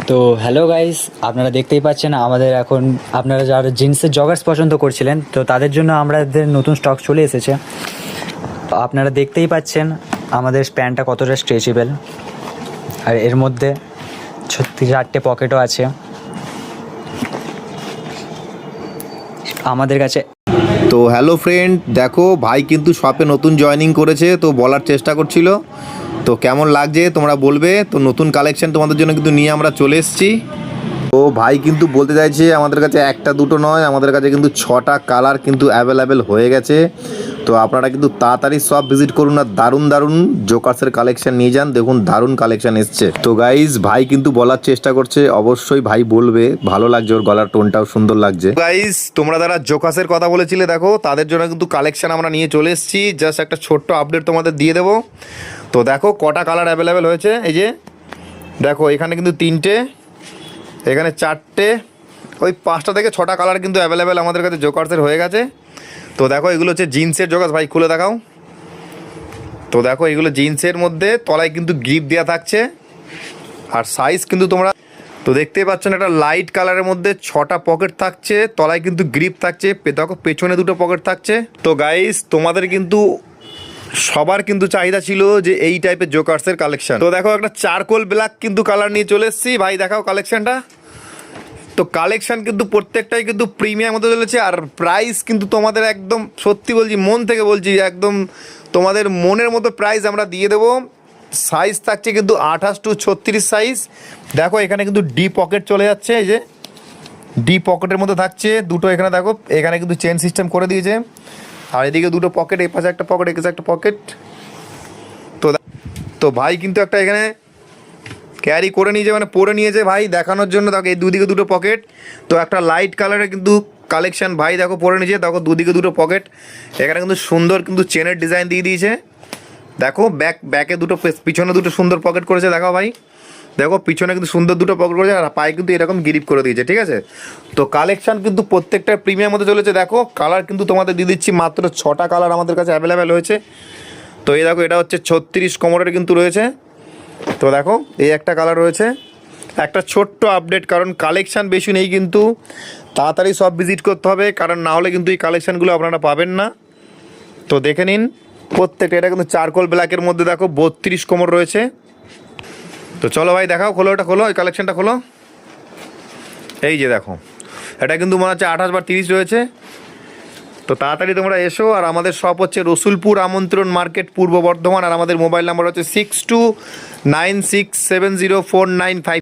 তো hello guys, আপনারা দেখতেই পাচ্ছেন আমাদের এখন আপনারা যারা জিন্সের জগার্স পছন্দ করছিলেন তো তাদের জন্য আমাদের নতুন স্টক চলে এসেছে। তো আপনারা দেখতেই পাচ্ছেন আমাদের প্যান্টটা কতটা স্ট্রেচেবল, আর এর মধ্যে 4টে পকেটও আছে আমাদের কাছে। তো হ্যালো ফ্রেন্ড, দেখো ভাই কিন্তু শপে নতুন জয়েনিং করেছে, তো বলার চেষ্টা করছিল। তো কেমন লাগছে তোমরা বলবে। তো নতুন কালেকশন তোমাদের জন্য কিন্তু নিয়ে আমরা চলে এসেছি। তো ভাই কিন্তু বলতে চাইছে আমাদের কাছে একটা দুটো নয়, আমাদের কাছে কিন্তু 6টা কালার কিন্তু অ্যাভেলেবেল হয়ে গেছে। তো আপনারা কিন্তু তাড়াতাড়ি সব ভিজিট করুন আর দারুণ দারুণ জোকার্সের কালেকশন নিয়ে যান। দেখুন দারুণ কালেকশন এসছে। তো গাইজ ভাই কিন্তু বলার চেষ্টা করছে, অবশ্যই ভাই বলবে, ভালো লাগছে, ওর গলার টোনটাও সুন্দর লাগছে। গাইজ তোমরা যারা জোকার্সের কথা বলেছিলে দেখো তাদের জন্য কিন্তু কালেকশন আমরা নিয়ে চলে এসেছি। জাস্ট একটা ছোট্ট আপডেট তোমাদের দিয়ে দেবো। তো দেখো কটা কালার অ্যাভেলেবেল হয়েছে। এই যে দেখো এখানে কিন্তু 3টে, এখানে 4টে, ওই 5টা থেকে 6টা কালার কিন্তু অ্যাভেলেবেল আমাদের কাছে জোকার্সের হয়ে গেছে। তো দেখো এগুলো হচ্ছে জিন্সের জোকার্স। ভাই খুলে দেখাও। তো দেখো এগুলো জিন্সের মধ্যে তলায় কিন্তু গ্রিপ দেওয়া থাকছে, আর সাইজ কিন্তু তোমরা তো দেখতেই পাচ্ছেন একটা লাইট কালারের মধ্যে 6টা পকেট থাকছে, তলায় কিন্তু গ্রিপ থাকছে, দেখো পেছনে 2টো পকেট থাকছে। তো গাইস তোমাদের কিন্তু সবার কিন্তু চাহিদা ছিল যে এই টাইপের জোকার্সের কালেকশন। তো দেখো একটা চারকোল ব্ল্যাক কিন্তু কালার নিয়ে চলে এসেছি। ভাই দেখাও কালেকশনটা। তো কালেকশন কিন্তু প্রত্যেকটাই কিন্তু প্রিমিয়াম হতে চলেছে, আর প্রাইস কিন্তু তোমাদের একদম সত্যি বলছি, মন থেকে বলছি, একদম তোমাদের মনের মতো প্রাইস আমরা দিয়ে দেবো। সাইজ থাকছে কিন্তু 28 to 36 সাইজ। দেখো এখানে কিন্তু ডি পকেট চলে যাচ্ছে, এই যে ডি পকেটের মধ্যে থাকছে 2টো। এখানে দেখো এখানে কিন্তু চেন সিস্টেম করে দিয়েছে, আর এদিকে 2টো পকেট, এই পাশে একটা পকেট, এই পাশে একটা পকেট। তো তো ভাই কিন্তু একটা এখানে ক্যারি করে নিয়েছে, মানে পরে নিয়েছে ভাই দেখানোর জন্য। দেখো এই দুদিকে 2টো পকেট। তো একটা লাইট কালারের কিন্তু কালেকশন ভাই দেখো পরে নিয়েছে। দেখো দুদিকে 2টো পকেট, এখানে কিন্তু সুন্দর কিন্তু চেনের ডিজাইন দিয়ে দিয়েছে। দেখো ব্যাকে 2টো, পিছনে 2টো সুন্দর পকেট করেছে। দেখো ভাই দেখো পিছনে কিন্তু সুন্দর 2টো পকেট করেছে, আর পায়ে কিন্তু এরকম গ্রিপ করে দিয়েছে, ঠিক আছে। তো কালেকশন কিন্তু প্রত্যেকটা প্রিমিয়াম মধ্যে চলেছে। দেখো কালার কিন্তু তোমাদের দিয়ে দিচ্ছি, মাত্র 6টা কালার আমাদের কাছে অ্যাভেলেবেল হয়েছে। তো এই দেখো এটা হচ্ছে 36 কোমরের কিন্তু রয়েছে। তো দেখো এই একটা কালার রয়েছে। একটা ছোট্ট আপডেট, কারণ কালেকশান বেশি নেই, কিন্তু তাড়াতাড়ি সব ভিজিট করতে হবে, কারণ না হলে কিন্তু এই কালেকশানগুলো আপনারা পাবেন না। তো দেখে নিন প্রত্যেকটা। এটা কিন্তু চারকোল ব্ল্যাকের মধ্যে দেখো 32 কোমর রয়েছে। তো চলো ভাই দেখাও, খোলো, ওটা খোলো, এই কালেকশানটা খোলো। এই যে দেখো এটা কিন্তু মনে হচ্ছে 28 বা 30 রয়েছে। তো তাড়াতাড়ি তোমরা এসো। আর আমাদের শপ হচ্ছে রসুলপুর আমন্ত্রণ মার্কেট, পূর্ব বর্ধমান। আর আমাদের মোবাইল নাম্বার হচ্ছে 6296704955।